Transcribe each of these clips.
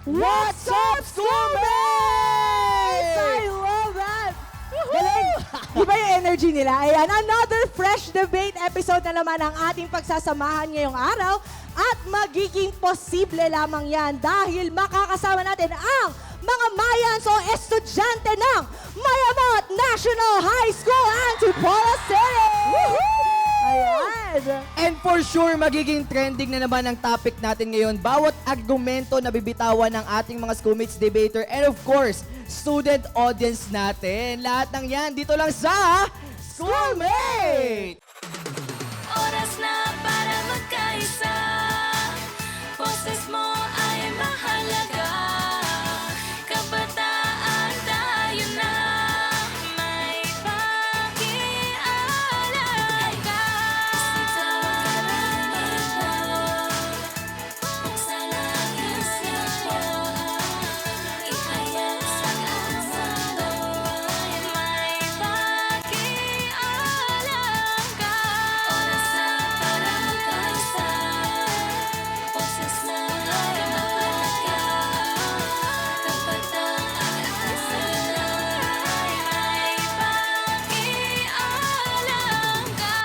What's up, schoolmates? I love that! Galing! Di ba yung energy nila? Ayan, another fresh debate episode na naman ang ating pagsasamahan ngayong araw at magiging posible lamang yan dahil makakasama natin ang mga Mayans o estudyante ng Mayamot National High School Antipolo City! Ayan! And for sure, magiging trending na naman ang topic natin ngayon. Bawat argumento na bibitawan ng ating mga schoolmates debater and of course, student audience natin. Lahat ng yan dito lang sa Schoolmate! Oras na para magkaisa. Boses mo ay mahalaga. Kabataan tayo na. May pakialam ka. Sa karamihan, sa langit siya. Ihayag sa mundo. May pakialam ka. Oras na para magkaisa. Boses mo ay mahalaga. Kabataan tayo na. May pakialam ka.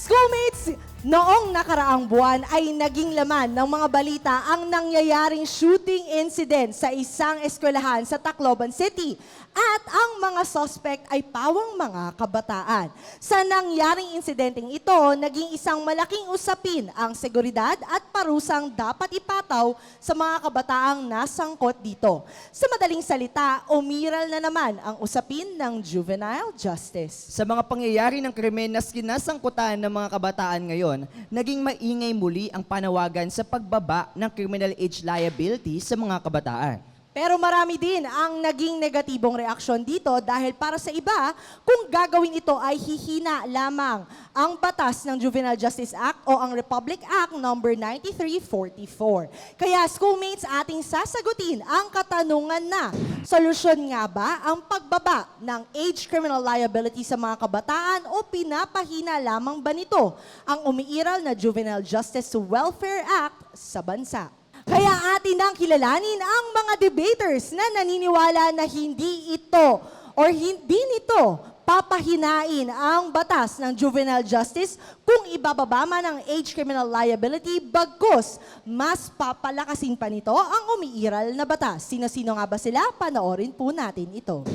Schoolmates, noong nakaraang buwan ay naging laman ng mga balita ang nangyayaring shooting incident sa isang eskwelahan sa Tacloban City at ang mga suspect ay pawang mga kabataan. Sa nangyaring insidenteng ito, naging isang malaking usapin ang seguridad at parusang dapat ipataw sa mga kabataang nasangkot dito. Sa madaling salita, umiral na naman ang usapin ng juvenile justice. Sa mga pangyayari ng krimen na sinasangkutan ng mga kabataan ngayon, naging maingay muli ang panawagan sa pagbaba ng criminal age liability sa mga kabataan. Pero marami din ang naging negatibong reaksyon dito dahil para sa iba, kung gagawin ito ay hihina lamang ang batas ng Juvenile Justice Act o ang Republic Act No. 9344. Kaya schoolmates, ating sasagutin ang katanungan na, solusyon nga ba ang pagbaba ng age criminal liability sa mga kabataan o pinapahina lamang ba nito ang umiiral na Juvenile Justice Welfare Act sa bansa? Kaya atin nang kilalanin ang mga debaters na naniniwala na hindi ito or hindi nito papahinain ang batas ng juvenile justice kung ibababa man ang age criminal liability bagkus mas papalakasin pa nito ang umiiral na batas. Sino-sino nga ba sila? Panoorin po natin ito.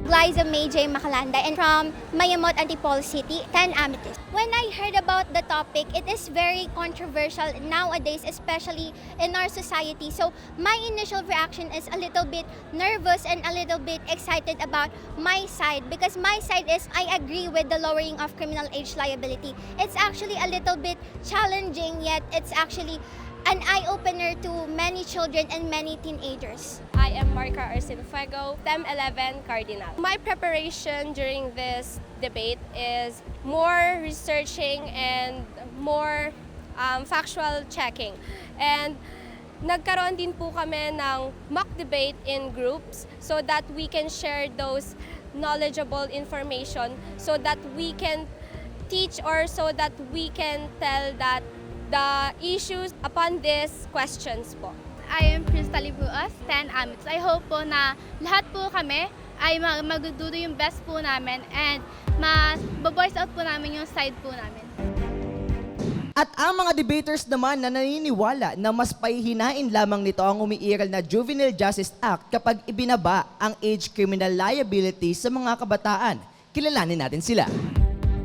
Glyza May J. Macalanda and from Mayamot Antipolo City, 10 Amethyst. When I heard about the topic, it is very controversial nowadays, especially in our society. So my initial reaction is a little bit nervous and a little bit excited about my side because my side is I agree with the lowering of criminal age liability. It's actually a little bit challenging, yet it's actually an eye-opener to many children and many teenagers. I am Marca Arcilfuego, STEM 11 Cardinal. My preparation during this debate is more researching and more factual checking. And nagkaroon din po kami ng mock debate in groups so that we can share those knowledgeable information so that we can teach or so that we can tell that the issues upon these questions po. I am Crystal Buas, 10 Amethyst. I hope po na lahat po kami ay magdudo yung best po namin and ma-voice out po namin yung side po namin. At ang mga debaters naman na naniniwala na mas pahihinain lamang nito ang umiiral na Juvenile Justice Act kapag ibinaba ang age criminal liability sa mga kabataan. Kilalanin natin sila.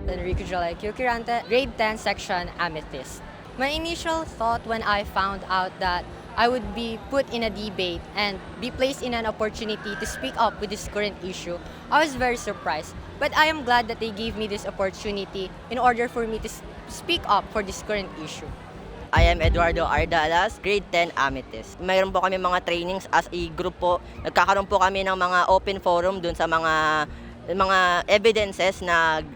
Enrico Jolay Kilkirante, grade 10 section Amethyst. My initial thought when I found out that I would be put in a debate and be placed in an opportunity to speak up with this current issue, I was very surprised. But I am glad that they gave me this opportunity in order for me to speak up for this current issue. I am Eduardo Ardalas, grade 10 Amethyst. Mayroon po kami mga trainings as a group po. Nagkakaroon po kami ng mga open forum dun sa mga evidences na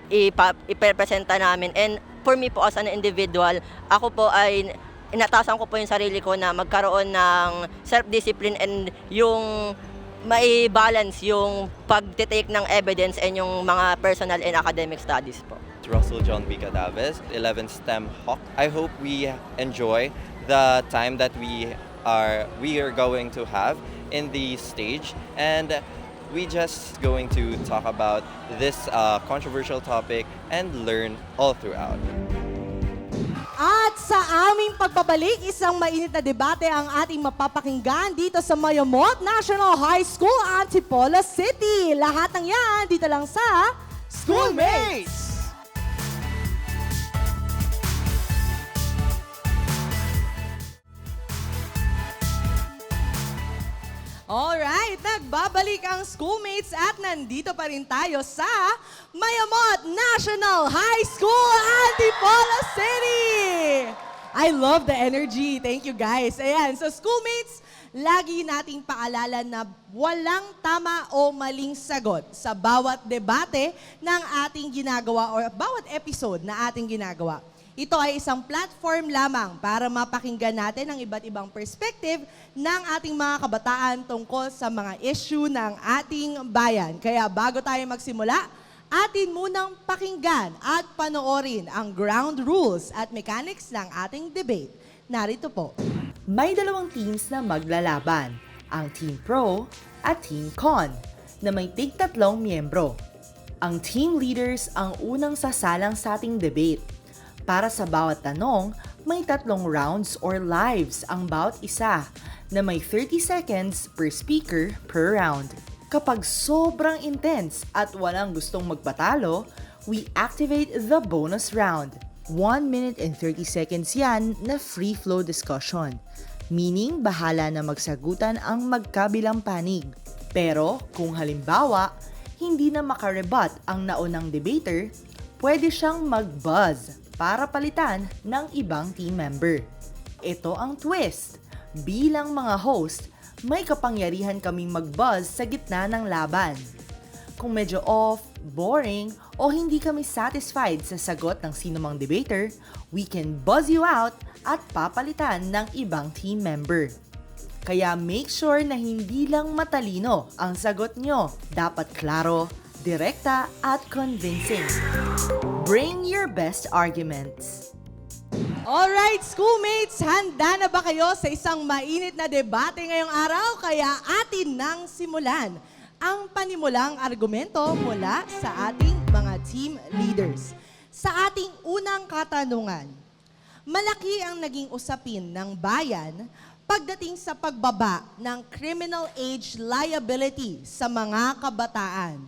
ipepresenta namin. And for me po as an individual, ako po ay inatasan ko po yung sarili ko na magkaroon ng self-discipline and yung mai-balance yung pag-take ng evidence and yung mga personal and academic studies po. Russell John B. Cadaves, 11 STEM Hawk. I hope we enjoy the time that we are going to have in the stage, and we just going to talk about this controversial topic and learn all throughout. At sa aming pagbabalik, isang mainit na debate ang ating mapapakinggan dito sa Mayamot National High School, Antipolo City. Lahat ng yan dito lang sa Schoolmates! Alright, nagbabalik ang Schoolmates at nandito pa rin tayo sa Mayamot National High School, Antipolo City! I love the energy. Thank you guys. Ayan, so Schoolmates, lagi nating paalala na walang tama o maling sagot sa bawat debate ng ating ginagawa o bawat episode na ating ginagawa. Ito ay isang platform lamang para mapakinggan natin ang iba't ibang perspective ng ating mga kabataan tungkol sa mga issue ng ating bayan. Kaya bago tayo magsimula, atin munang pakinggan at panoorin ang ground rules at mechanics ng ating debate. Narito po. May dalawang teams na maglalaban, ang Team Pro at Team Con, na may tig-3 miyembro. Ang team leaders ang unang sasalang sa ating debate. Para sa bawat tanong, may 3 rounds or lives ang bawat isa na may 30 seconds per speaker per round. Kapag sobrang intense at walang gustong magpatalo, we activate the bonus round. 1 minute and 30 seconds yan na free flow discussion. Meaning, bahala na magsagutan ang magkabilang panig. Pero kung halimbawa, hindi na makarebat ang naunang debater, pwede siyang mag-buzz para palitan ng ibang team member. Ito ang twist. Bilang mga host, may kapangyarihan kaming mag-buzz sa gitna ng laban. Kung medyo off, boring, o hindi kami satisfied sa sagot ng sinumang debater, we can buzz you out at papalitan ng ibang team member. Kaya make sure na hindi lang matalino ang sagot nyo. Dapat klaro, direkta at convincing. Bring your best arguments. Alright, Schoolmates, handa na ba kayo sa isang mainit na debate ngayong araw? Kaya atin nang simulan ang panimulang argumento mula sa ating mga team leaders. Sa ating unang katanungan, malaki ang naging usapin ng bayan pagdating sa pagbaba ng criminal age liability sa mga kabataan.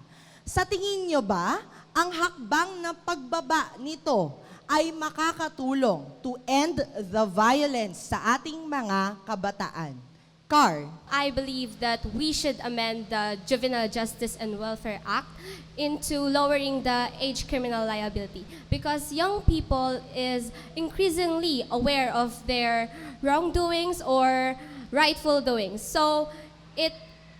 Sa tingin nyo ba, ang hakbang na pagbaba nito ay makakatulong to end the violence sa ating mga kabataan? Car. I believe that we should amend the Juvenile Justice and Welfare Act into lowering the age criminal liability because young people is increasingly aware of their wrongdoings or rightful doings. So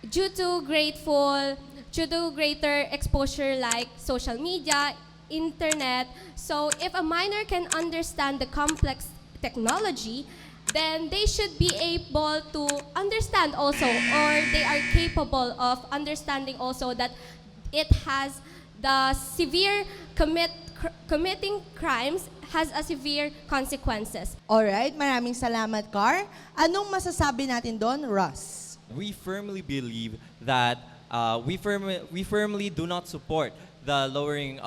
due to greater exposure like social media, internet, so if a minor can understand the complex technology, then they should be able to understand also, or they are capable of understanding also that it has the severe committing crimes has a severe consequences. Alright, maraming salamat, Car. Anong masasabi natin doon, Russ? We firmly believe that we firmly do not support the lowering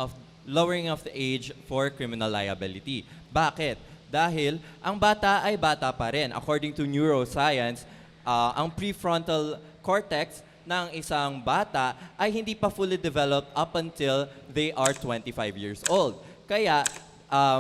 of the age for criminal liability. Bakit? Dahil ang bata ay bata pa rin. According to neuroscience, ang prefrontal cortex ng isang bata ay hindi pa fully developed up until they are 25 years old. Kaya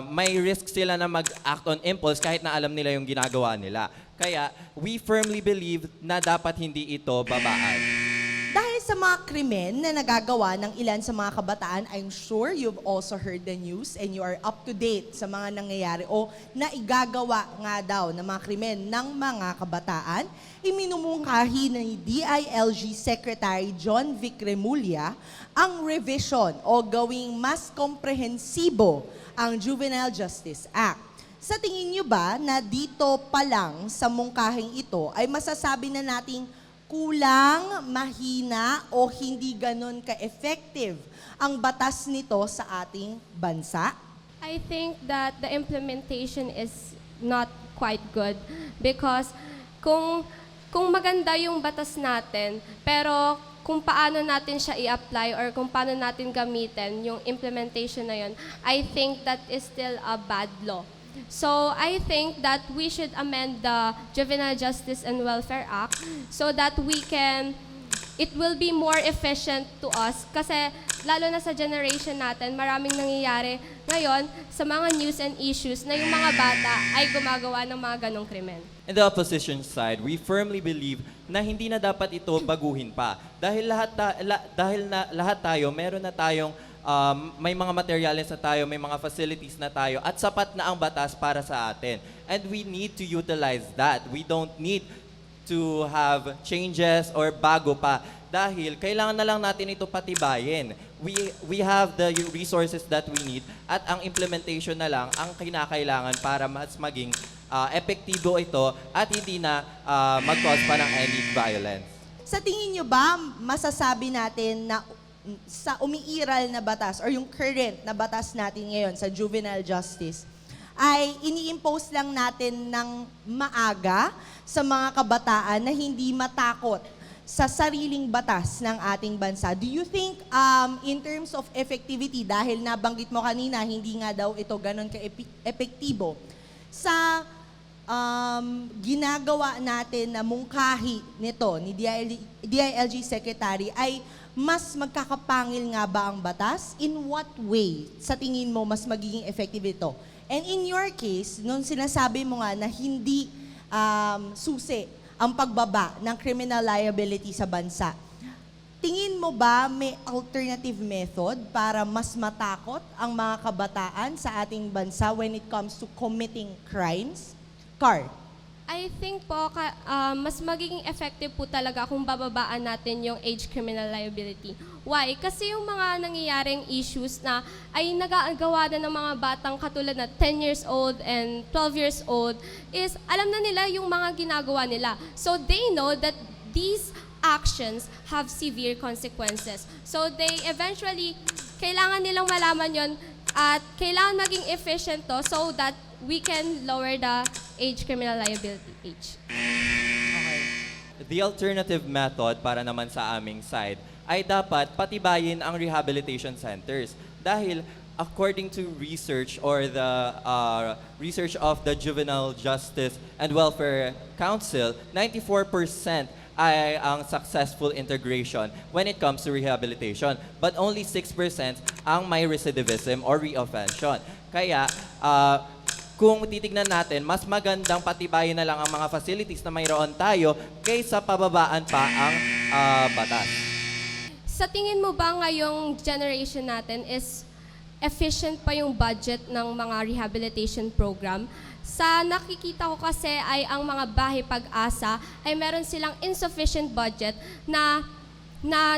may risk sila na mag-act on impulse kahit na alam nila yung ginagawa nila. Kaya we firmly believe na dapat hindi ito babaan. Dahil sa mga krimen na nagagawa ng ilan sa mga kabataan, I'm sure you've also heard the news and you are up to date sa mga nangyayari o naigagawa nga daw ng mga krimen ng mga kabataan. Iminumungkahi ni DILG Secretary John Vic Remulla ang revision o gawing mas komprehensibo ang Juvenile Justice Act. Sa tingin niyo ba na dito pa lang sa mungkahing ito ay masasabi na nating kulang, mahina, o hindi ganun ka-effective ang batas nito sa ating bansa? I think that the implementation is not quite good because kung maganda yung batas natin, pero kung paano natin siya i-apply or kung paano natin gamitin yung implementation na yun, I think that is still a bad law. So I think that we should amend the Juvenile Justice and Welfare Act so that it will be more efficient to us kasi lalo na sa generation natin, maraming nangyayari ngayon sa mga news and issues na yung mga bata ay gumagawa ng mga ganong krimen. In the opposition side, we firmly believe na hindi na dapat ito baguhin pa. Dahil lahat tayo, meron na tayong may mga materials na tayo, may mga facilities na tayo, at sapat na ang batas para sa atin. And we need to utilize that. We don't need to have changes or bago pa dahil kailangan na lang natin ito patibayin. We have the resources that we need at ang implementation na lang ang kinakailangan para mas maging epektibo ito at hindi na mag-cause pa ng any violence. Sa tingin nyo ba, masasabi natin na sa umiiral na batas or yung current na batas natin ngayon sa juvenile justice ay ini-impose lang natin ng maaga sa mga kabataan na hindi matakot sa sariling batas ng ating bansa? Do you think in terms of effectivity, dahil nabanggit mo kanina, hindi nga daw ito ganun ka-epektibo, sa ginagawa natin na mungkahi nito ni DILG Secretary ay mas magkakapangil nga ba ang batas? In what way, sa tingin mo, mas magiging effective ito? And in your case, nung sinasabi mo nga na hindi susi ang pagbaba ng criminal liability sa bansa, tingin mo ba may alternative method para mas matakot ang mga kabataan sa ating bansa when it comes to committing crimes? Car? I think po, mas magiging effective po talaga kung bababaan natin yung age criminal liability. Why? Kasi yung mga nangyayaring issues na ay nagagawa na ng mga batang katulad na 10 years old and 12 years old is alam na nila yung mga ginagawa nila. So they know that these actions have severe consequences. So they eventually, kailangan nilang malaman yon at kailangan maging efficient to so that we can lower the age criminal liability age. The alternative method para naman sa aming side ay dapat patibayin ang rehabilitation centers. Dahil according to research or the research of the Juvenile Justice and Welfare Council, 94% ay ang successful integration when it comes to rehabilitation. But only 6% ang may recidivism or reoffension. Kaya, kung titignan natin, mas magandang patibayin na lang ang mga facilities na mayroon tayo kaysa pababaan pa ang batas. Sa tingin mo ba ngayong generation natin is efficient pa yung budget ng mga rehabilitation program? Sa nakikita ko kasi ay ang mga bahay pag-asa ay meron silang insufficient budget na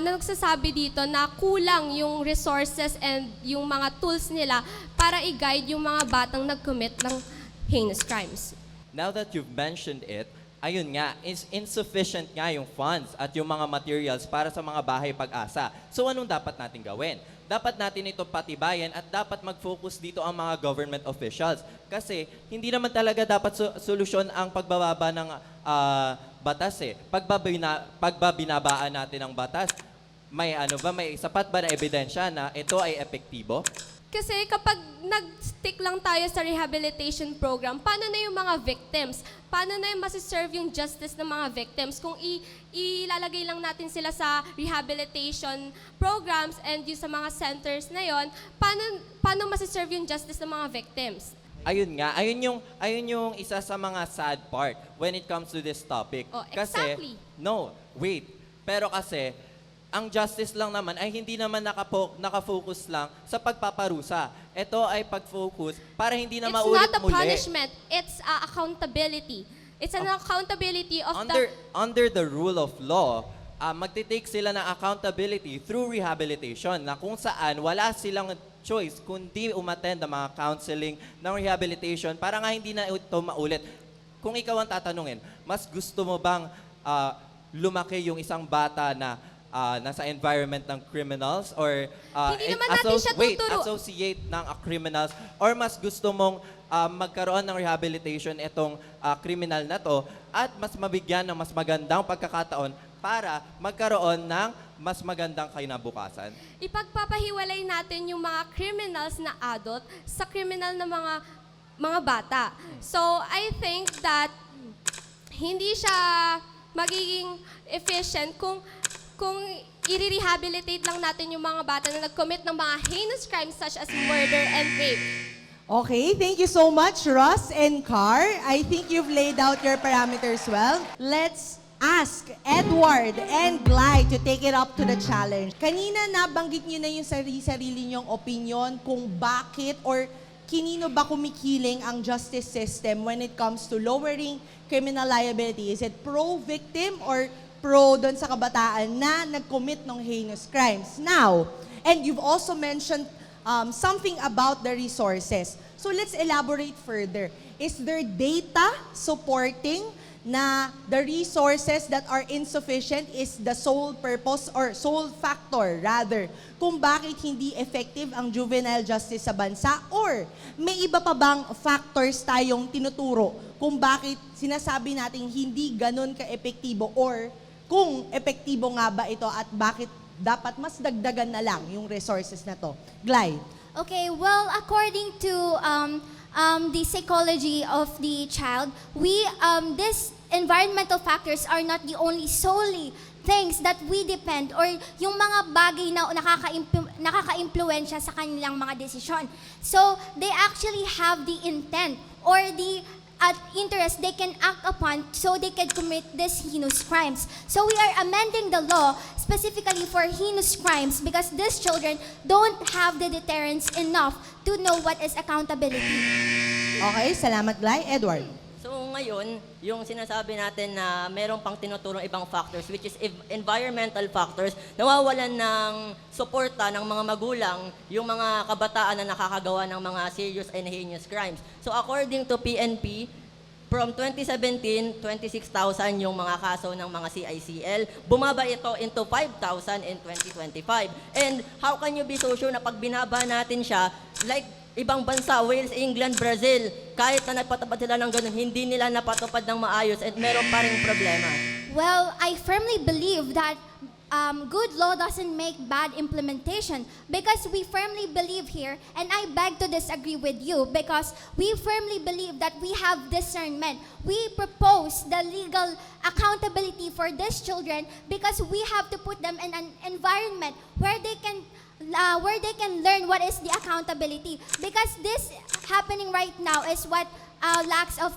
nagsasabi dito na kulang yung resources and yung mga tools nila para i-guide yung mga batang nag-commit ng heinous crimes. Now that you've mentioned it, ayun nga, insufficient nga yung funds at yung mga materials para sa mga bahay pag-asa. So anong dapat natin gawin? Dapat natin ito patibayan at dapat mag-focus dito ang mga government officials. Kasi hindi naman talaga dapat solusyon ang pagbababa ng batas eh. Pagbabinabaan natin ang batas, may sapat ba na ebidensya na ito ay epektibo? Kasi kapag nag-stick lang tayo sa rehabilitation program, paano na yung mga victims? Paano na yung masiserve yung justice ng mga victims? Kung ilalagay lang natin sila sa rehabilitation programs and yung sa mga centers na yon, paano masiserve yung justice ng mga victims? Ayun nga, ayun yung isa sa mga sad part when it comes to this topic. Oh, Kasi, exactly. no, wait. Pero kasi, ang justice lang naman ay hindi naman nakafocus lang sa pagpaparusa. Ito ay pag-focus para hindi na maulit muli. It's not a punishment, it's accountability. It's an accountability of Under the rule of law, magtitake sila ng accountability through rehabilitation na kung saan wala silang choice kundi umattend ang mga counseling ng rehabilitation para nga hindi na ito maulit. Kung ikaw ang tatanungin, mas gusto mo bang lumaki yung isang bata na nasa environment ng criminals or Hindi naman natin siya tuturo. associate ng criminals, or mas gusto mong magkaroon ng rehabilitation itong criminal na to at mas mabigyan ng mas magandang pagkakataon para magkaroon ng mas magandang kinabukasan. Ipagpapahiwalay natin yung mga criminals na adult sa criminal na mga bata. So, I think that hindi siya magiging efficient kung i-rehabilitate lang natin yung mga bata na nag-commit ng mga heinous crimes such as murder and rape. Okay, thank you so much, Ross and Car. I think you've laid out your parameters well. Let's ask Edward and Gly to take it up to the challenge. Kanina nabanggit niyo na yung sarili niyong opinion kung bakit or kinino ba kumikiling ang justice system when it comes to lowering criminal liability. Is it pro-victim or pro doon sa kabataan na nag-commit ng heinous crimes? Now, and you've also mentioned something about the resources. So let's elaborate further. Is there data supporting na the resources that are insufficient is the sole purpose or sole factor rather kung bakit hindi effective ang juvenile justice sa bansa, or may iba pa bang factors tayong tinuturo kung bakit sinasabi natin hindi ganun ka-epektibo, or kung epektibo nga ba ito at bakit dapat mas dagdagan na lang yung resources na to? Gly. Okay, well, according to the psychology of the child, these environmental factors are not the only solely things that we depend or yung mga bagay na nakaka-impluwensya sa kanilang mga desisyon. So, they actually have the intent or the interest they can act upon so they can commit these heinous crimes. So we are amending the law specifically for heinous crimes because these children don't have the deterrence enough to know what is accountability. Okay, salamat Gly. Edward. So ngayon, yung sinasabi natin na meron pang tinuturong ibang factors, which is environmental factors, nawawalan ng suporta ng mga magulang yung mga kabataan na nakakagawa ng mga serious and heinous crimes. So according to PNP, from 2017, 26,000 yung mga kaso ng mga CICL. Bumaba ito into 5,000 in 2025. And how can you be so sure na pag binaba natin siya, like ibang bansa, Wales, England, Brazil, kahit na nagpatupad sila ng ganun, hindi nila napatupad ng maayos at meron pa rin problema. Well, I firmly believe that good law doesn't make bad implementation because we firmly believe here, and I beg to disagree with you because we firmly believe that we have discernment. We propose the legal accountability for these children because we have to put them in an environment where they can learn what is the accountability. Because this happening right now is what lacks of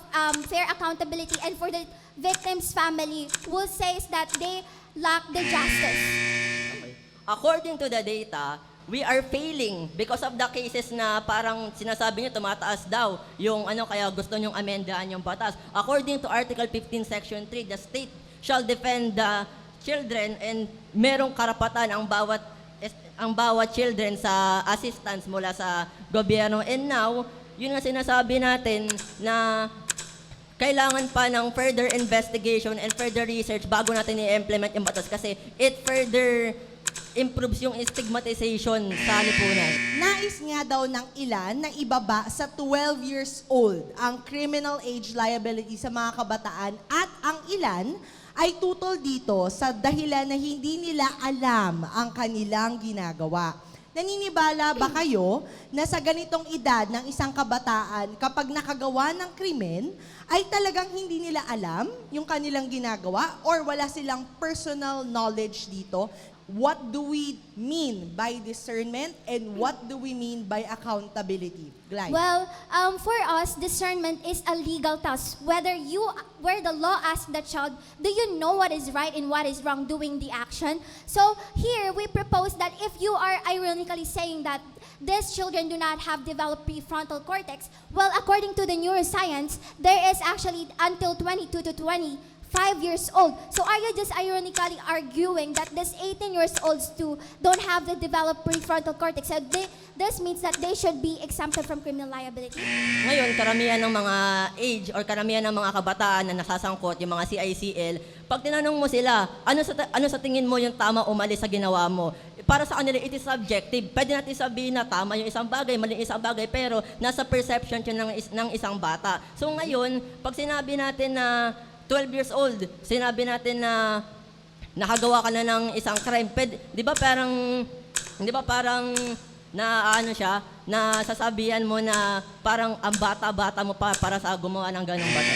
fair accountability, and for the victim's family will say is that they lack the justice. Okay. According to the data, we are failing because of the cases na parang sinasabi niyo tumataas daw yung kaya gusto niyong amendaan yung batas. According to Article 15 Section 3, the state shall defend the children and merong karapatan ang bawat children sa assistance mula sa gobyerno. And now, yun nga sinasabi natin na kailangan pa ng further investigation and further research bago natin i-implement yung batas kasi it further improves yung stigmatization sa lipunan. Nais nga daw ng ilan na ibaba sa 12 years old ang criminal age liability sa mga kabataan, at ang ilan ay tutol dito sa dahilan na hindi nila alam ang kanilang ginagawa. Naniniwala ba kayo na sa ganitong edad ng isang kabataan, kapag nakagawa ng krimen, ay talagang hindi nila alam yung kanilang ginagawa or wala silang personal knowledge dito? What do we mean by discernment and what do we mean by accountability? Gly. Well, for us, discernment is a legal task. Where the law asks the child, do you know what is right and what is wrong doing the action? So here, we propose that if you are ironically saying that these children do not have developed prefrontal cortex, well, according to the neuroscience, there is actually until 22 to 25 5 years old. So are you just ironically arguing that this 18 years olds too don't have the developed prefrontal cortex? So this means that they should be exempted from criminal liability? Ngayon, karamihan ng mga age or karamihan ng mga kabataan na nasasangkot, yung mga CICL, pag tinanong mo sila, ano sa tingin mo yung tama o mali sa ginawa mo? Para sa kanila, it is subjective. Pwede natin sabihin na tama yung isang bagay, mali yung isang bagay, pero nasa perception yun ng isang bata. So ngayon, pag sinabi natin na 12 years old, sinabi natin na nakagawa ka na ng isang crime, di ba parang na ano siya, na sasabihan mo na parang ang bata-bata mo para sa gumawa ng ganong bata.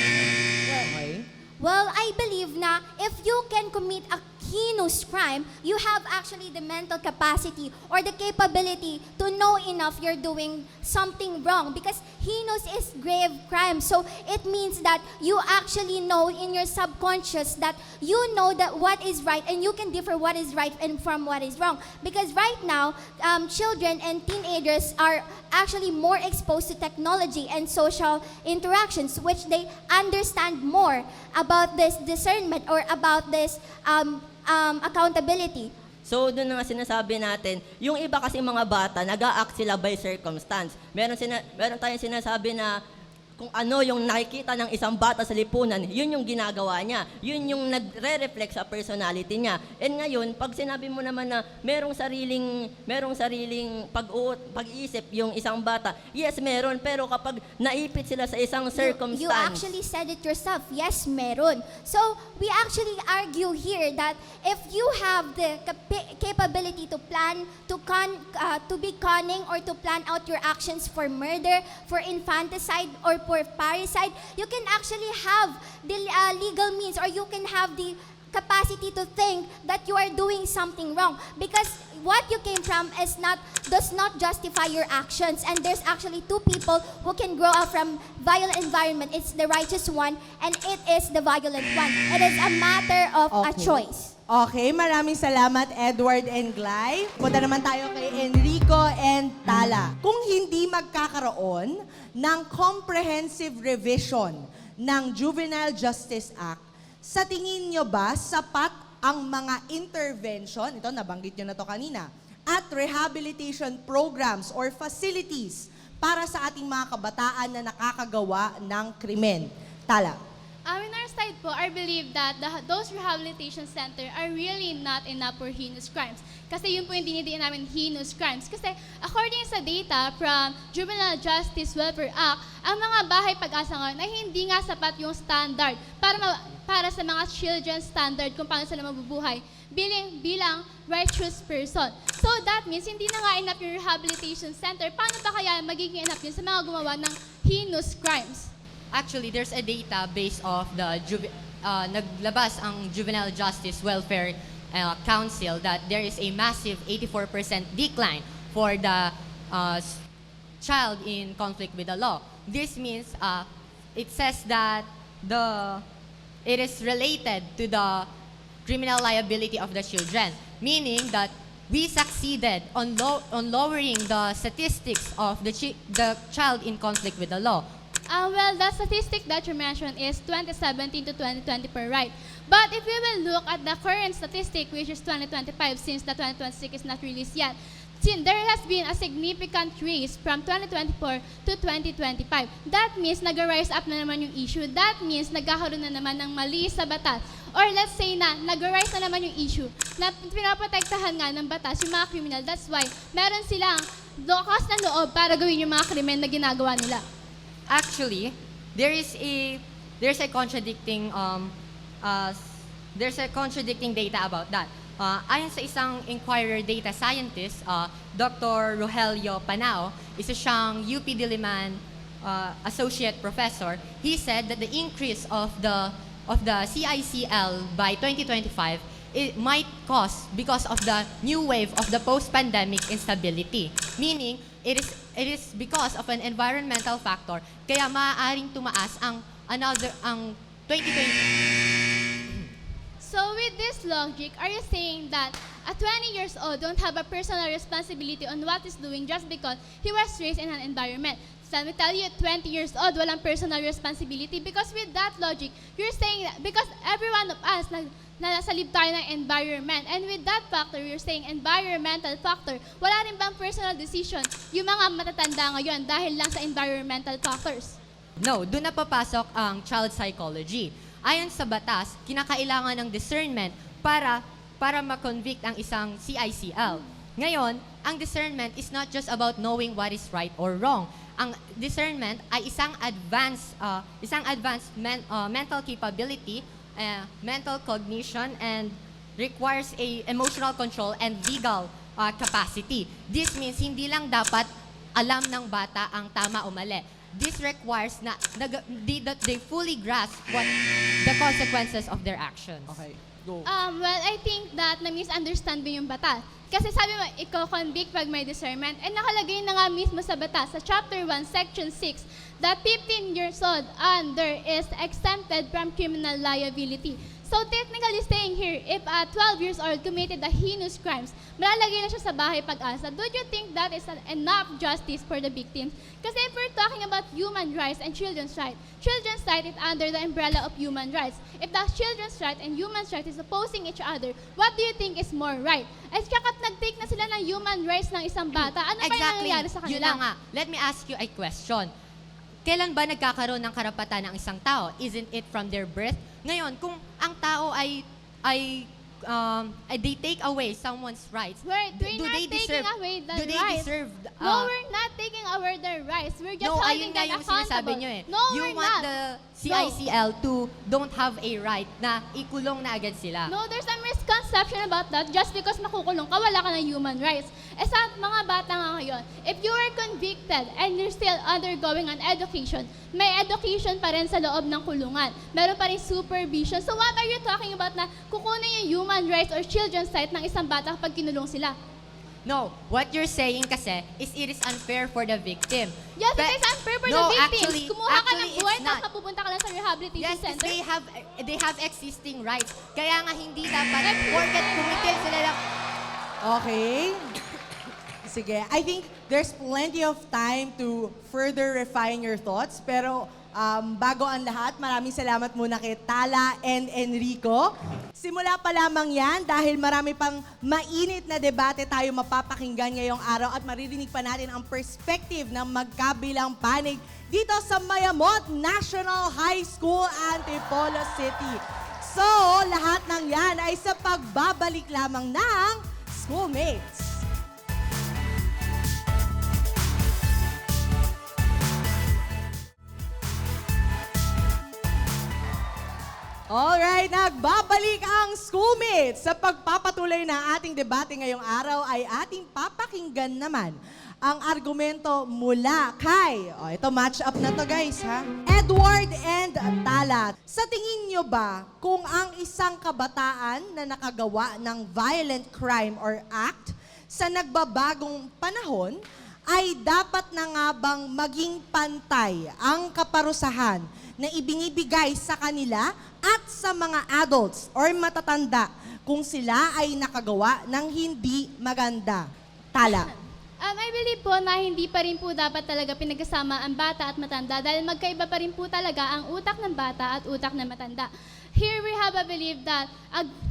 Well, I believe na if you can commit a heinous crime, you have actually the mental capacity or the capability to know enough you're doing something wrong, because heinous is grave crime. So it means that you actually know in your subconscious that you know that what is right and you can differ what is right and from what is wrong. Because right now, children and teenagers are actually more exposed to technology and social interactions, which they understand more about this discernment or about this accountability. So, doon na nga sinasabi natin, yung iba kasi mga bata, nag-a-act sila by circumstance. Meron tayong sinasabi na kung ano yung nakikita ng isang bata sa lipunan, yun yung ginagawa niya. Yun yung nagre-reflect sa personality niya. And ngayon, pag sinabi mo naman na merong sariling pag-iisip yung isang bata, yes, meron. Pero kapag naipit sila sa isang circumstance... You actually said it yourself. Yes, meron. So, we actually argue here that if you have the capability to plan, to be cunning or to plan out your actions for murder, for infanticide, or for parricide, you can actually have the legal means, or you can have the capacity to think that you are doing something wrong, because what you came from does not justify your actions. And there's actually two people who can grow up from violent environment. It's the righteous one and it is the violent one. It is a matter of a choice. Okay, maraming salamat Edward and Glay. Punta naman tayo kay Enrico and Tala. Kung hindi magkakaroon ng comprehensive revision ng Juvenile Justice Act, sa tingin nyo ba sapat ang mga intervention, ito nabanggit nyo na to kanina, at rehabilitation programs or facilities para sa ating mga kabataan na nakakagawa ng krimen? Tala. In our side po, I believe that those rehabilitation center are really not enough for heinous crimes. Kasi yun po yung dinidiin namin heinous crimes. Kasi according sa data from Juvenile Justice Welfare Act, ang mga bahay pag-asa ngayon ay hindi nga sapat yung standard para sa mga children's standard kung paano sila mabubuhay bilang righteous person. So that means hindi na nga enough yung rehabilitation center. Paano ba kaya magiging enough yun sa mga gumawa ng heinous crimes? Actually, there's a data based off the naglabas ang Juvenile Justice Welfare Council that there is a massive 84% decline for the child in conflict with the law. This means it says that it is related to the criminal liability of the children, meaning that we succeeded on lowering the statistics of the child in conflict with the law. Well, the statistic that you mentioned is 2017 to 2020 per right. But if we will look at the current statistic, which is 2025, since the 2026 is not released yet, there has been a significant raise from 2024 to 2025. That means nag-rise up na naman yung issue. That means nagkakaroon na naman ng mali sa batas. Or let's say na nag-rise na naman yung issue na pinaprotektahan nga ng batas yung mga criminal. That's why meron silang lakas na loob para gawin yung mga krimen na ginagawa nila. Actually, there's a contradicting data about that. Ayon sa isang Inquirer data scientist, Dr. Rogelio Panao, isa siyang UP Diliman associate professor. He said that the increase of the CICL by 2025 it might cause because of the new wave of the post-pandemic instability, meaning it is because of an environmental factor kaya maaaring tumaas ang 2020. So with this logic, are you saying that a 20 years old don't have a personal responsibility on what he's doing just because he was raised in an environment? So let me tell you, 20 years old, walang personal responsibility. Because with that logic, you're saying that because every one of us, nasalib tayo ng environment. And with that factor, you're saying environmental factor, wala rin bang personal decision yung mga matatanda ngayon dahil lang sa environmental factors? No, doon na papasok ang child psychology. Ayon sa batas, kinakailangan ng discernment para ma-convict ang isang CICL. Ngayon, ang discernment is not just about knowing what is right or wrong. Ang discernment ay isang advanced mental capability, mental cognition, and requires a emotional control and legal capacity. This means hindi lang dapat alam ng bata ang tama o mali. This requires that they fully grasp what the consequences of their actions. Okay, go. Well, I think that na-misunderstand mo yung batas. Kasi sabi mo, iko-convict pag may discernment. And nakalagay na nga mismo sa batas, sa Chapter 1, Section 6, that 15 years old under is exempted from criminal liability. So technically saying here, if 12 years old committed a heinous crimes, malalagay na siya sa bahay pag-asa. Don't you think that is enough justice for the victims? Kasi if we're talking about human rights and children's rights is under the umbrella of human rights. If the children's rights and human rights is opposing each other, what do you think is more right? At saka nag-take na sila ng human rights ng isang bata, ano pa yung nangyayari sa kanila? Yun na nga. Let me ask you a question. Kailan ba nagkakaroon ng karapatan ng isang tao? Isn't it from their birth? Ngayon, kung ang tao ay they take away someone's rights, We're not taking away the rights. No, we're not taking away their rights. We're just holding them yung accountable. sinasabi nyo eh. No, You we're want not. the CICL to don't have a right na ikulong na agad sila. No, there's a misconception about that. Just because makukulong ka, wala ka ng human rights. Eh sa mga bata nga ngayon, if you were convicted and you're still undergoing an education, may education pa rin sa loob ng kulungan. Meron pa rin supervision. So what are you talking about na kukunin yung human rights or children's rights ng isang bata kapag kinulong sila? No, what you're saying kasi is it is unfair for the victim. Yes, But- it is unfair for no, the victims. actually- Kumuha ka actually, ng it's buhay, not. tapos pupunta ka lang sa rehabilitation Yes, center. they have existing rights. Kaya nga hindi dapat porket kumitil sila lang. Okay. Sige, I think there's plenty of time to further refine your thoughts. Pero bago ang lahat, maraming salamat muna kay Tala and Enrico. Simula pa lamang yan dahil marami pang mainit na debate tayo mapapakinggan ngayong araw at maririnig pa natin ang perspective ng magkabilang panig dito sa Mayamot National High School, Antipolo City. So, lahat ng yan ay sa pagbabalik lamang ng Schoolmates. Alright, nagbabalik ang Schoolmates. Sa pagpapatuloy ng ating debate ngayong araw ay ating papakinggan naman ang argumento mula kay, ito match up na to guys ha, Edward and Tala. Sa tingin nyo ba kung ang isang kabataan na nakagawa ng violent crime or act sa nagbabagong panahon ay dapat na nga bang maging pantay ang kaparusahan na ibinibigay sa kanila at sa mga adults or matatanda kung sila ay nakagawa ng hindi maganda? Tala. I believe po na hindi pa rin po dapat talaga pinagkasama ang bata at matanda dahil magkaiba pa rin po talaga ang utak ng bata at utak ng matanda. Here we have a belief that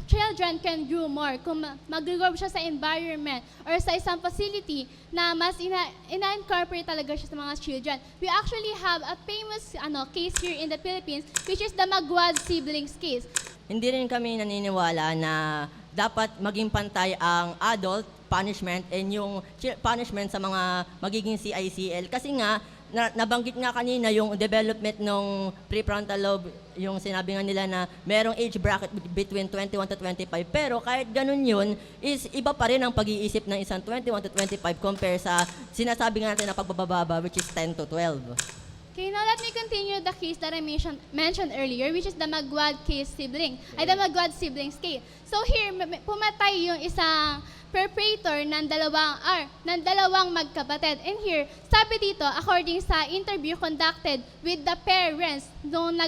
children can do more kung mag-grow siya sa environment or sa isang facility na mas ina-incorporate talaga siya sa mga children. We actually have a famous case here in the Philippines which is the Magwad siblings case. Hindi rin kami naniniwala na dapat maging pantay ang adult punishment and yung punishment sa mga magiging CICL. Kasi nga, nabanggit nga kanina yung development ng prefrontal lobe, yung sinabi nga nila na merong age bracket between 21 to 25. Pero kahit ganun yun, is iba pa rin ang pag-iisip ng isang 21 to 25 compare sa sinasabi nga natin na pagbababa which is 10 to 12. Okay, now let me continue the case that I mentioned earlier, which is the Magwad the Magwad siblings case. So here, pumatay yung isang perpetrator ng dalawang magkapatid. And here, sabi dito, according sa interview conducted with the parents nung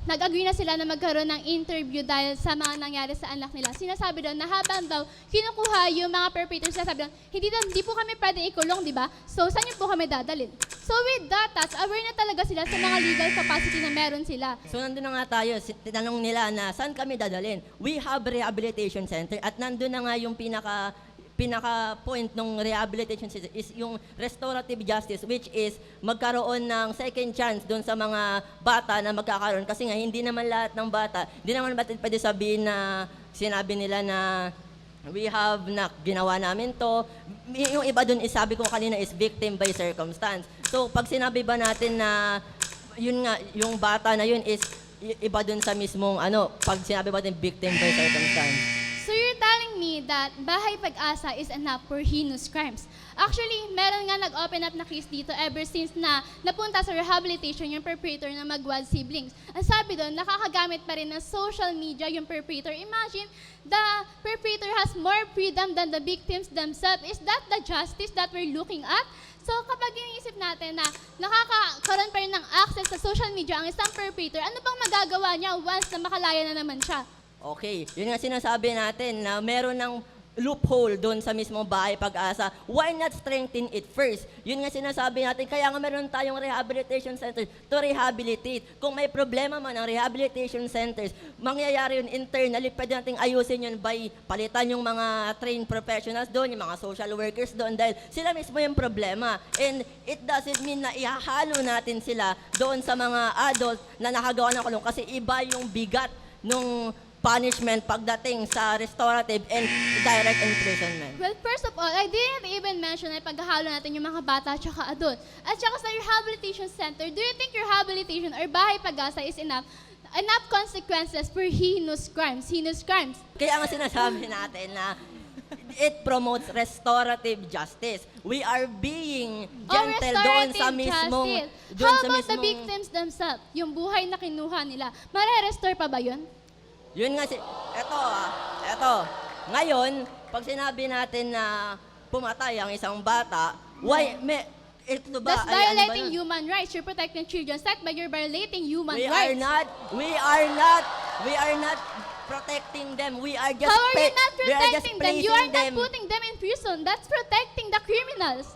nag-agree na sila na magkaroon ng interview dahil sa mga nangyari sa anak nila. Sinasabi daw na habang daw kinukuha yung mga perpetrators, sinasabi daw, hindi po kami pwede ikulong, di ba? So, saan niyo po kami dadalhin? So, with that, aware na talaga sila sa mga legal capacity na meron sila. So nandun na nga tayo, tinanong nila na saan kami dadalhin? We have rehabilitation center at nandun na nga yung pinaka point ng rehabilitation center is yung restorative justice, which is magkaroon ng second chance doon sa mga bata na magkakaroon. Kasi nga, hindi naman lahat ng bata, hindi naman pwede sabihin na sinabi nila na we have na ginawa namin to. Yung iba doon is sabi ko kanina is victim by circumstance. So pag sinabi ba natin na yun nga, yung bata na yun is iba doon sa mismong pag sinabi ba natin victim by circumstance. So you're telling me that Bahay Pag-asa is enough for heinous crimes. Actually, meron nga nag-open up na case dito ever since na napunta sa rehabilitation yung perpetrator na Magwad siblings. Ang sabi doon, nakakagamit pa rin ng social media yung perpetrator. Imagine, the perpetrator has more freedom than the victims themselves. Is that the justice that we're looking at? So kapag iniisip natin na nakakaroon pa rin ng access sa social media ang isang perpetrator, ano bang magagawa niya once na makalaya na naman siya? Okay, yun nga sinasabi natin na meron ng loophole doon sa mismong Bahay Pag-asa. Why not strengthen it first? Yun nga sinasabi natin, kaya nga meron tayong rehabilitation centers to rehabilitate. Kung may problema man ang rehabilitation centers, mangyayari yun internally, pwede natin ayusin yun by palitan yung mga trained professionals doon, yung mga social workers doon, dahil sila mismo yung problema. And it doesn't mean na ihahalo natin sila doon sa mga adult na nakagawa ng kulong kasi iba yung bigat nung punishment pagdating sa restorative and direct imprisonment. Well, first of all, I didn't even mention na paghahalo natin yung mga bata at saka adult. At saka sa rehabilitation center, do you think rehabilitation or Bahay Pag-asa is enough consequences for heinous crimes? Heinous crimes. Kaya nga sinasabi natin na it promotes restorative justice. We are being gentle doon sa mismong... How about the victims themselves? Yung buhay na kinuha nila, mare-restore pa ba yun? Yun nga eto. Ngayon, pag sinabi natin na pumatay ang isang bata, ito ba? That's violating human rights. You're protecting children's rights, but you're violating human We rights. are not protecting them. We are just How are you not we are just protecting them? You are placing them. not putting them in prison. That's protecting the criminals.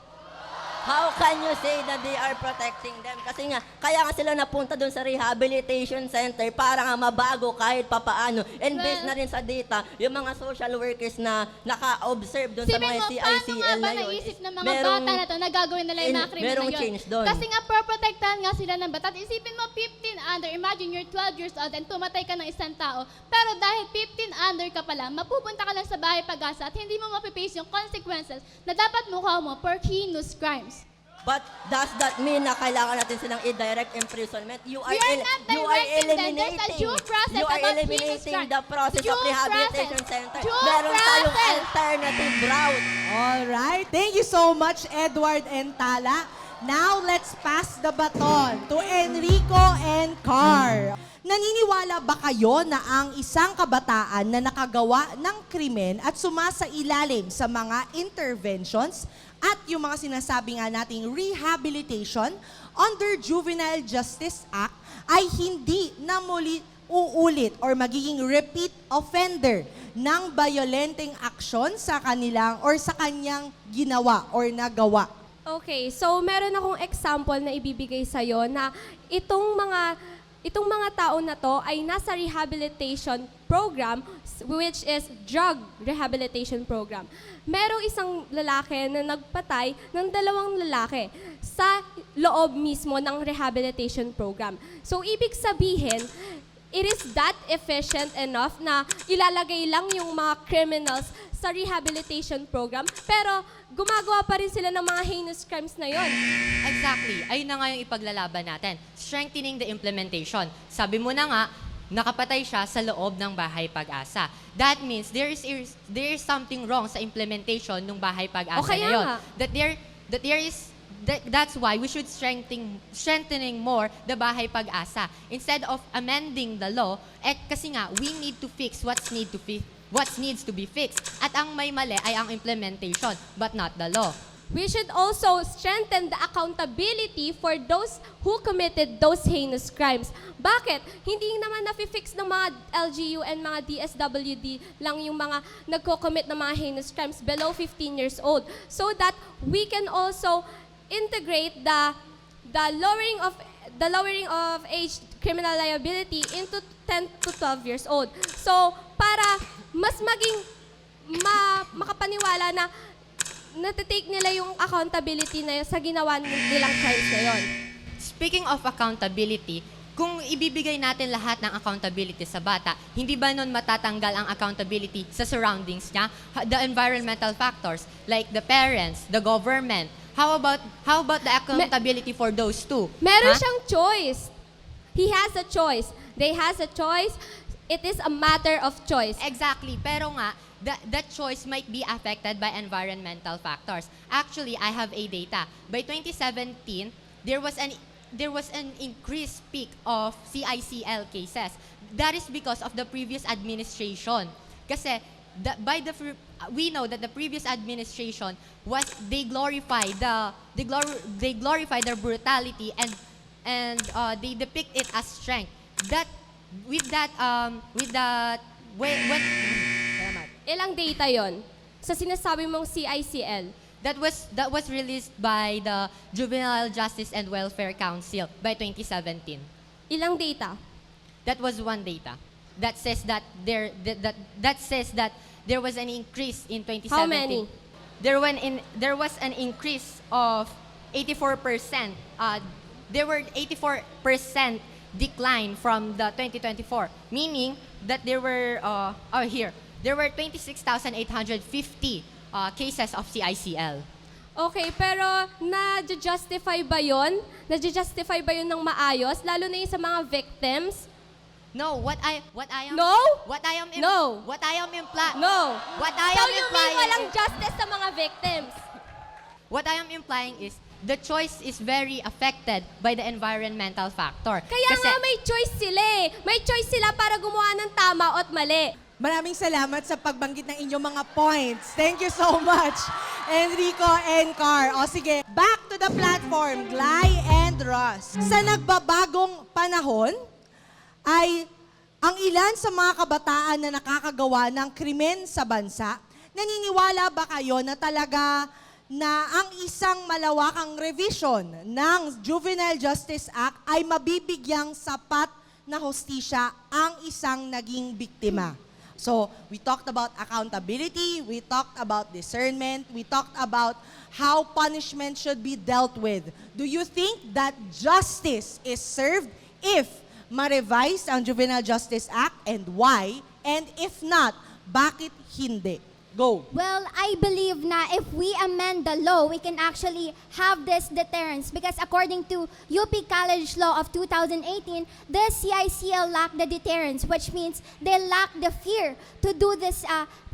How can you say that they are protecting them? Kasi nga, kaya nga sila napunta doon sa rehabilitation center para nga mabago kahit papaano. And based na rin sa data, yung mga social workers na naka-observe doon sa mga CICL paano nga ba na yun, naisip ng mga bata na to na gagawin nila yung mga krimen merong na yun? change doon. Kasi nga, protektahan nga sila ng bata. At isipin mo, 15 under. Imagine you're 12 years old and tumatay ka ng isang tao. Pero dahil 15 under ka pala, mapupunta ka lang sa Bahay Pag-asa at hindi mo mapipace yung consequences na dapat mukha mo for heinous crimes. But does that mean na kailangan natin silang i-direct imprisonment? You are not directing them. There's a due process you are about eliminating heinous the process Due of rehabilitation process. center. Due Meron tayong process. alternative route. All right. Thank you so much, Edward and Tala. Now, let's pass the baton to Enrico and Car. Naniniwala ba kayo na ang isang kabataan na nakagawa ng krimen at sumasailalim sa mga interventions at yung mga sinasabi nga nating rehabilitation under Juvenile Justice Act ay hindi na muli uulit or magiging repeat offender ng violenteng aksyon sa kanilang or sa kanyang ginawa or nagawa? Okay, so meron akong example na ibibigay sa'yo na itong mga tao na to ay nasa rehabilitation program, which is drug rehabilitation program. Merong isang lalaki na nagpatay ng 2 lalaki sa loob mismo ng rehabilitation program. So, ibig sabihin, it is that efficient enough na ilalagay lang yung mga criminals sa rehabilitation program, pero gumagawa pa rin sila ng mga heinous crimes na yon. Exactly. Ayun na nga yung ipaglalaban natin. Strengthening the implementation. Sabi mo na nga, nakapatay siya sa loob ng Bahay Pag-asa. That means there is something wrong sa implementation ng Bahay Pag-asa O kaya na yun. nga. That's why we should strengthening more the Bahay Pag-asa. Instead of amending the law, kasi nga, we need to fix what needs to be fixed. At ang may mali ay ang implementation, but not the law. We should also strengthen the accountability for those who committed those heinous crimes. Bakit? Hindi naman na-fix ng mga LGU and mga DSWD lang yung mga nagko-commit ng mga heinous crimes below 15 years old. So that we can also integrate the lowering of age criminal liability into 10 to 12 years old. So, para mas maging makapaniwala na natitake nila yung accountability na sa ginawa nilang crimes na yun. Speaking of accountability, kung ibibigay natin lahat ng accountability sa bata, hindi ba nun matatanggal ang accountability sa surroundings niya? The environmental factors, like the parents, the government. How about the accountability for those two? Meron Ha? siyang choice. He has a choice. They has a choice. It is a matter of choice. Exactly. Pero nga, that choice might be affected by environmental factors. Actually, I have a data. By 2017, there was an increased peak of CICL cases. That is because of the previous administration. Kasi we know that the previous administration they glorify their brutality and they depict it as strength. Ilang data yon sa sinasabi mong CICL? That was released by the Juvenile Justice and Welfare Council by 2017. Ilang data? That was one data that says that there was an increase in 2017. How many? There was an increase of 84%. There were 84% decline from the 2024, meaning that there were there were 26,850 cases of CICL. Okay, pero na-justify ba yun? Na-justify ba yun ng maayos? Lalo na yung sa mga victims? No, what I am No? What I am No. What I am implying No. What I So am you mean implying walang justice sa mga victims? What I am implying is the choice is very affected by the environmental factor. Kaya nga may choice sila eh. May choice sila para gumawa ng tama at mali. Maraming salamat sa pagbanggit ng inyong mga points. Thank you so much, Enrico and Car. O sige, back to the platform, Gly and Ross. Sa nagbabagong panahon, ay ang ilan sa mga kabataan na nakakagawa ng krimen sa bansa, naniniwala ba kayo na talaga na ang isang malawakang revision ng Juvenile Justice Act ay mabibigyang sapat na hustisya ang isang naging biktima? So, we talked about accountability, we talked about discernment, we talked about how punishment should be dealt with. Do you think that justice is served if ma-revise ang Juvenile Justice Act, and why? And if not, bakit hindi? Go. Well, I believe na if we amend the law, we can actually have this deterrence because according to UP College Law of 2018, the CICL lack the deterrence, which means they lack the fear to do this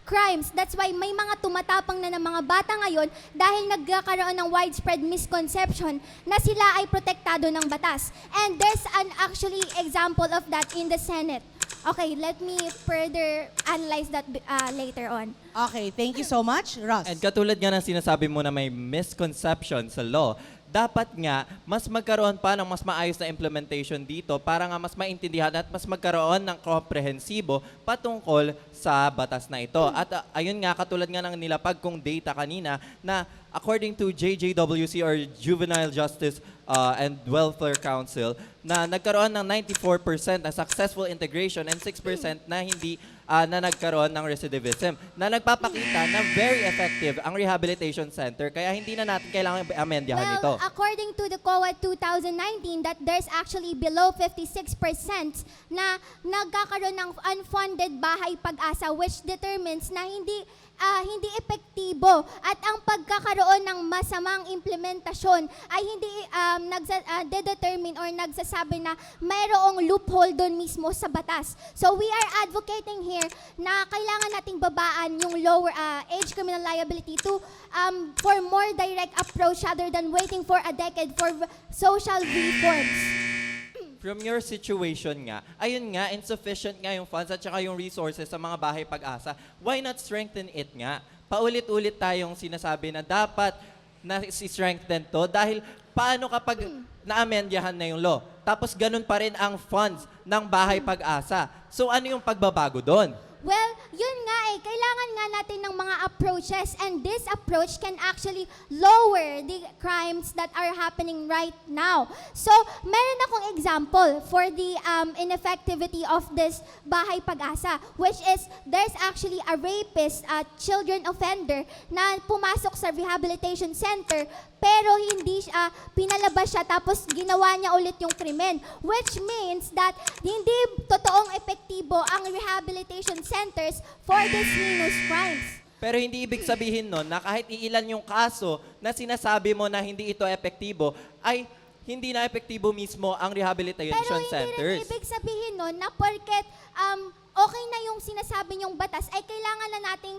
crimes. That's why may mga tumatapang na ng mga bata ngayon dahil nagkakaroon ng widespread misconception na sila ay protektado ng batas. And there's an actually example of that in the Senate. Okay, let me further analyze that later on. Okay, thank you so much, Ross. And katulad nga ng sinasabi mo na may misconception sa law, dapat nga mas magkaroon pa ng mas maayos na implementation dito para nga mas maintindihan at mas magkaroon ng komprehensibo patungkol sa batas na ito. At ayun nga, katulad nga ng nilapag kong data kanina na according to JJWC or Juvenile Justice and Welfare Council, na nagkaroon ng 94% na successful integration and 6% na hindi na nagkaroon ng recidivism, na nagpapakita na very effective ang rehabilitation center, kaya hindi na natin kailangan amendyahan ito. Well, according to the COA 2019, that there's actually below 56% na nagkakaroon ng unfunded bahay pag-asa, which determines na hindi epektibo at ang pagkakaroon ng masamang implementasyon ay hindi determine or nagsasabi na mayroong loophole doon mismo sa batas. So we are advocating here na kailangan nating babaan yung lower age criminal liability to for more direct approach rather than waiting for a decade for social reforms. From your situation nga, ayun nga, insufficient nga yung funds at saka yung resources sa mga bahay pag-asa. Why not strengthen it nga? Paulit-ulit tayong sinasabi na dapat na si-strengthen to dahil paano kapag naamendyahan na yung law, tapos ganun pa rin ang funds ng Bahay Pag-asa. So ano yung pagbabago doon? Well, yun nga kailangan nga natin ng mga approaches, and this approach can actually lower the crimes that are happening right now. So, meron akong example for the ineffectivity of this Bahay Pag-asa, which is there's actually a rapist, a children offender na pumasok sa rehabilitation center, pero hindi siya, pinalabas siya tapos ginawa niya ulit yung krimen, which means that hindi totoong epektibo ang rehabilitation centers for these heinous crimes. Pero hindi ibig sabihin nun na kahit iilan yung kaso na sinasabi mo na hindi ito epektibo, ay hindi na epektibo mismo ang rehabilitation Pero hindi centers. rin ibig sabihin nun na porket okay na yung sinasabi niyong batas, ay kailangan na nating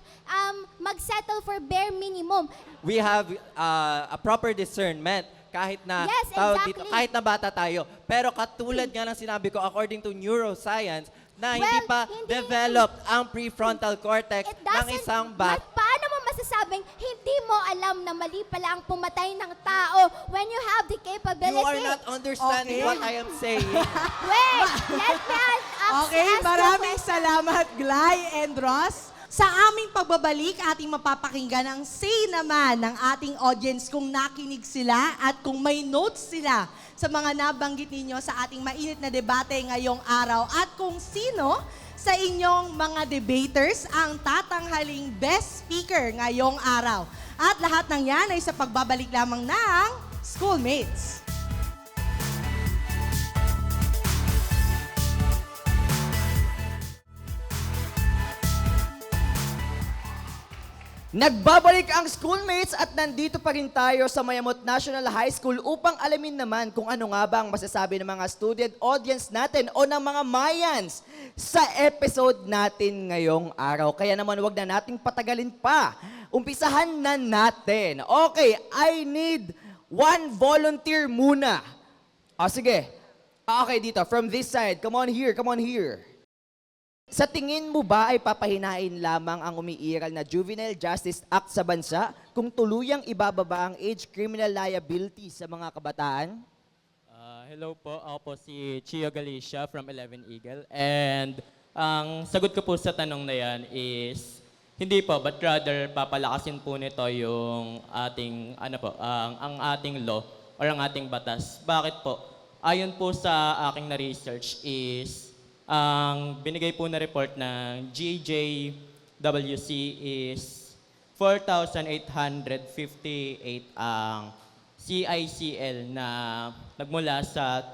mag-settle for bare minimum. We have a proper discernment kahit na Yes, tawag exactly. dito, kahit na bata tayo. Pero katulad nga ng sinabi ko, according to neuroscience, na hindi Well, pa hindi- developed ang prefrontal cortex It ng doesn't, isang bata. paano mo masasabing hindi mo alam na mali pala ang pumatay ng tao when you have the capability? You are not understanding Okay. what I am saying. Wait, let me ask Okay, ask the maraming question. salamat, Glay and Ross. Sa aming pagbabalik, ating mapapakinggan ang say naman ng ating audience kung nakinig sila at kung may notes sila sa mga nabanggit ninyo sa ating mainit na debate ngayong araw at kung sino sa inyong mga debaters ang tatanghaling best speaker ngayong araw. At lahat ng yan ay sa pagbabalik lamang ng Schoolmates. Nagbabalik ang Schoolmates at nandito pa rin tayo sa Mayamot National High School upang alamin naman kung ano nga ba ang masasabi ng mga student audience natin o ng mga Mayans sa episode natin ngayong araw. Kaya naman wag na nating patagalin pa. Umpisahan na natin. Okay, I need one volunteer muna. O sige. Okay, dito. From this side. Come on here, come on here. Sa tingin mo ba ay papahinain lamang ang umiiral na Juvenile Justice Act sa bansa kung tuluyang ibababa ang age criminal liability sa mga kabataan? Hello po, ako po si Chio Galicia from 11 Eagle. And ang sagot ko po sa tanong na yan is, hindi po, but rather papalakasin po nito yung ating, ang ating law or ang ating batas. Bakit po? Ayon po sa aking na-research is, ang binigay po na report ng GJWC is 4,858 ang CICL na nagmula sa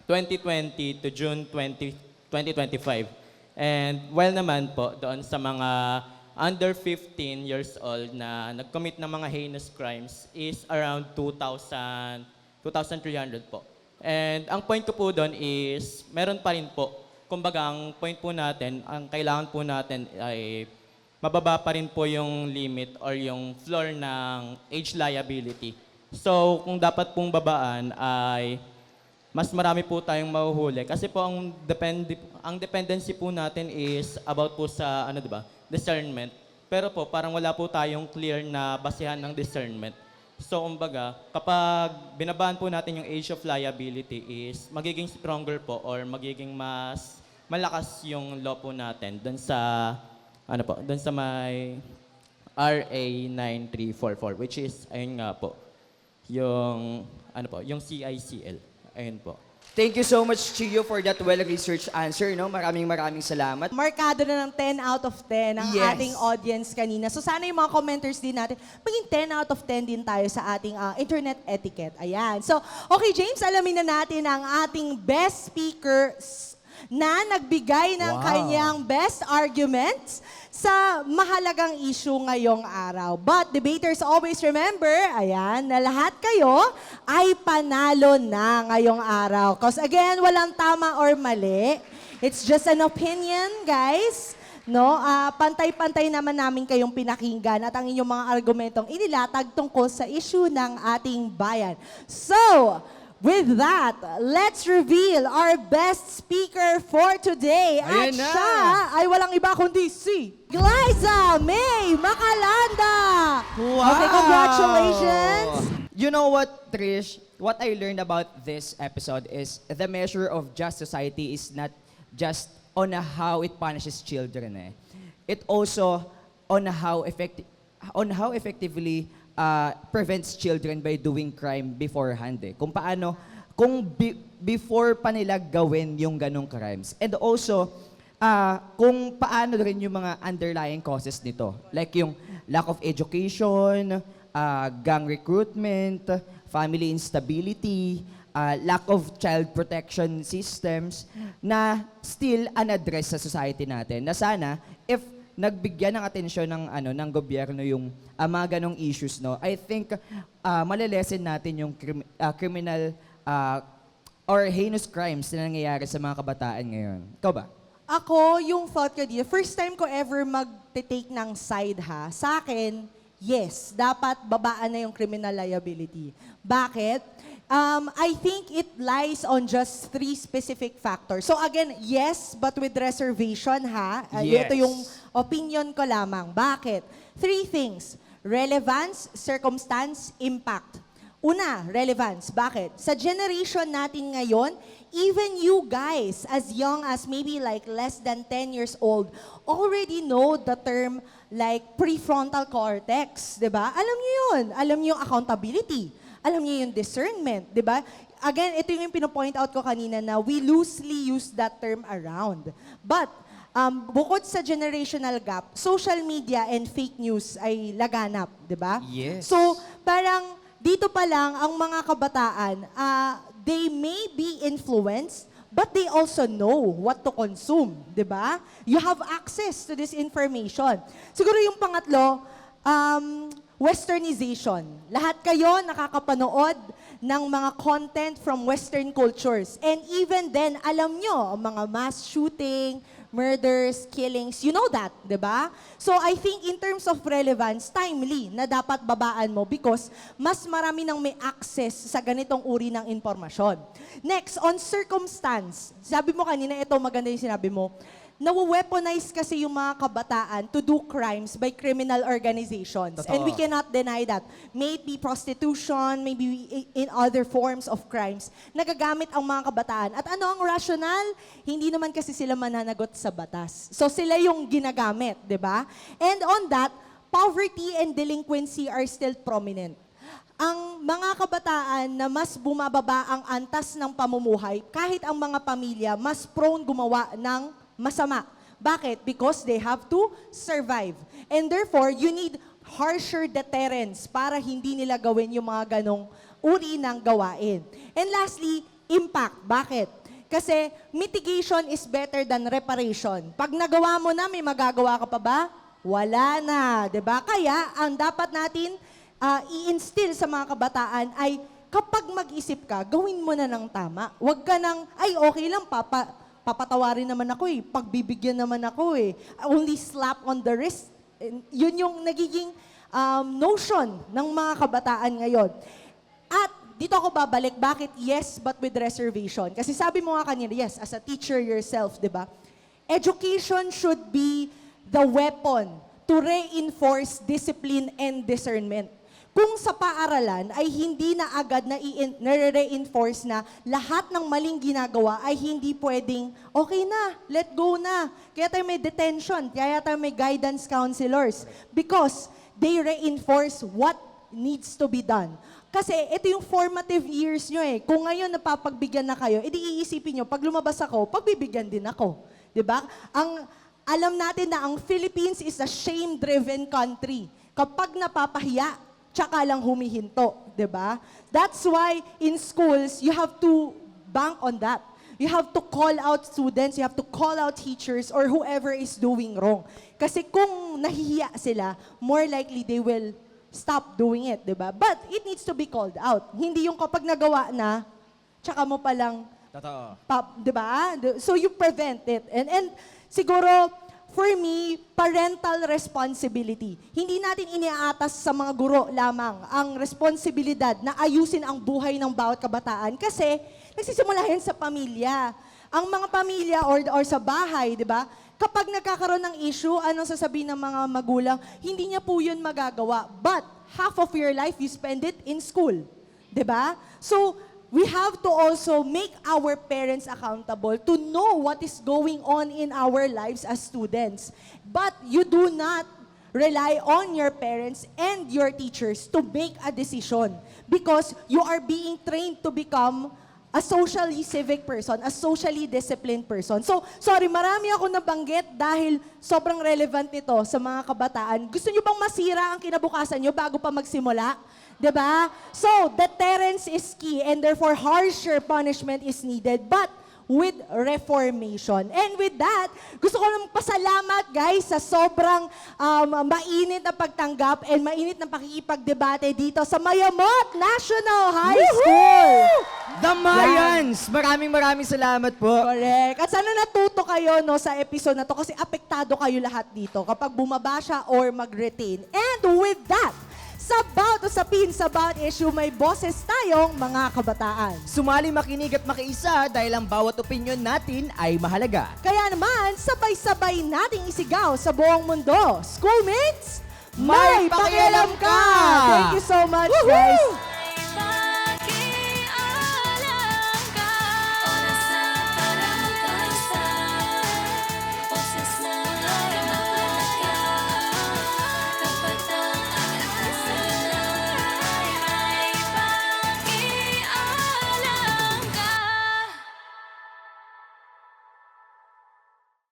2020 to June 2025. And while naman po doon sa mga under 15 years old na nag-commit ng mga heinous crimes is around 2,300 po. And ang point ko po doon is meron pa rin po. Kumbaga, ang point po natin, ang kailangan po natin ay mababa pa rin po yung limit or yung floor ng age liability. So, kung dapat pong babaan ay mas marami po tayong mahuhuli. Kasi po ang dependency po natin is about po sa discernment. Pero po parang wala po tayong clear na basehan ng discernment. So, kumbaga, kapag binabaan po natin yung age of liability is magiging stronger po or magiging mas malakas yung law po natin doon sa doon sa may RA 9344, which is ayun nga po yung yung CICL. Ayun po. Thank you so much, Chio, for that well-researched answer. No? Maraming salamat. Markado na ng 10 out of 10 ang Yes. ating audience kanina. So sana yung mga commenters din natin, maging 10 out of 10 din tayo sa ating internet etiquette. Ayan. So, okay James, alamin na natin ang ating best speaker na nagbigay ng kanyang best arguments sa mahalagang issue ngayong araw. But debaters always remember, ayan, na lahat kayo ay panalo na ngayong araw. Because again, walang tama or mali. It's just an opinion, guys. No, pantay-pantay naman namin kayong pinakinggan at ang inyong mga argumentong inilatag tungkol sa issue ng ating bayan. So, With that, let's reveal our best speaker for today. At Ayan na. siya ay walang iba kundi si Glyza May Macalanda. Okay, congratulations. You know what, Trish? What I learned about this episode is the measure of just society is not just on how it punishes children. It also on how effectively prevents children by doing crime beforehand. Kung paano, before pa nila gawin yung ganong crimes. And also, kung paano rin yung mga underlying causes nito. Like yung lack of education, gang recruitment, family instability, lack of child protection systems na still unaddressed sa society natin. Na sana, if nagbigyan ng atensyon ng gobyerno yung mga ganong issues, no, I think malilesen natin yung criminal or heinous crimes na nangyayari sa mga kabataan ngayon. Ikaw ba? Ako, yung thought ko dito, first time ko ever mag-take ng side sa akin, yes, dapat babaan na yung criminal liability. Bakit? I think it lies on just 3 specific factors. So again, yes, but with reservation Yes. Ito yung opinion ko lamang. Bakit? 3 things. Relevance, circumstance, impact. Una, relevance. Bakit? Sa generation natin ngayon, even you guys, as young as maybe like less than 10 years old, already know the term like prefrontal cortex, di ba? Alam niyo yun. Alam niyo yung accountability. Alam niyo yung discernment, di ba? Again, ito yung pinopoint out ko kanina na we loosely use that term around. But, bukod sa generational gap, social media and fake news ay laganap, di ba? Yes. So, parang dito pa lang ang mga kabataan, they may be influenced, but they also know what to consume, di ba? You have access to this information. Siguro yung pangatlo, westernization. Lahat kayo nakakapanood ng mga content from Western cultures. And even then, alam nyo, ang mga mass shooting, murders, killings, you know that, di ba? So I think in terms of relevance, timely na dapat babaan mo because mas marami nang may access sa ganitong uri ng impormasyon. Next, on circumstance. Sabi mo kanina, ito maganda yung sinabi mo, nawe-weaponize kasi yung mga kabataan to do crimes by criminal organizations. Totoo. And we cannot deny that. May it be prostitution, maybe in other forms of crimes, nagagamit ang mga kabataan. At ano ang rational? Hindi naman kasi sila mananagot sa batas. So sila yung ginagamit, di ba? And on that, poverty and delinquency are still prominent. Ang mga kabataan na mas bumababa ang antas ng pamumuhay, kahit ang mga pamilya, mas prone gumawa ng masama. Bakit? Because they have to survive. And therefore, you need harsher deterrence para hindi nila gawin yung mga ganong uri ng gawain. And lastly, impact. Bakit? Kasi mitigation is better than reparation. Pag nagawa mo na, may magagawa ka pa ba? Wala na. Diba? Kaya, ang dapat natin i-instill sa mga kabataan ay kapag mag-isip ka, gawin mo na ng tama. Huwag ka nang, ay okay lang, papatawarin naman ako pagbibigyan naman ako only slap on the wrist. Yun yung nagiging notion ng mga kabataan ngayon. At dito ako babalik, bakit yes but with reservation? Kasi sabi mo nga kanina, yes, as a teacher yourself, di ba? Education should be the weapon to reinforce discipline and discernment. Kung sa paaralan ay hindi na agad na nare-reinforce na lahat ng maling ginagawa ay hindi pwedeng, okay na, let go na. Kaya tayo may detention, kaya tayo may guidance counselors. Because they reinforce what needs to be done. Kasi ito yung formative years nyo Kung ngayon napapagbigyan na kayo, edi iisipin nyo, pag lumabas ako, pagbibigyan din ako. Diba? Alam natin na ang Philippines is a shame-driven country. Kapag napapahiya, tsaka lang humihinto, di ba? That's why in schools, you have to bank on that. You have to call out students, you have to call out teachers or whoever is doing wrong. Kasi kung nahihiya sila, more likely they will stop doing it, di ba? But it needs to be called out. Hindi yung kapag nagawa na, tsaka mo palang, Totoo. di ba? So you prevent it. And siguro, for me, parental responsibility. Hindi natin iniaatas sa mga guro lamang ang responsibilidad na ayusin ang buhay ng bawat kabataan kasi nagsisimula yan sa pamilya. Ang mga pamilya or sa bahay, di ba? Kapag nagkakaroon ng issue, anong sasabihin ng mga magulang? Hindi niya po yun magagawa. But half of your life, you spend it in school. Di ba? So, we have to also make our parents accountable to know what is going on in our lives as students. But you do not rely on your parents and your teachers to make a decision because you are being trained to become a socially civic person, a socially disciplined person. So, sorry, marami ako nabanggit dahil sobrang relevant nito sa mga kabataan. Gusto nyo bang masira ang kinabukasan nyo bago pa magsimula? Diba? So, deterrence is key and therefore harsher punishment is needed but with reformation. And with that, gusto ko lang pasalamat guys sa sobrang mainit na pagtanggap and mainit na pakikipagdebate dito sa Mayamot National High School. The Mayans! Maraming salamat po. Correct. At sana natuto kayo no, sa episode na to kasi apektado kayo lahat dito kapag bumaba siya or mag-retain. And with that, sa bawat usapin, sa bawat issue, may boses tayong mga kabataan. Sumali, makinig at makiisa dahil ang bawat opinion natin ay mahalaga. Kaya naman, sabay-sabay nating isigaw sa buong mundo. Schoolmates, May pakialam ka! Thank you so much, guys.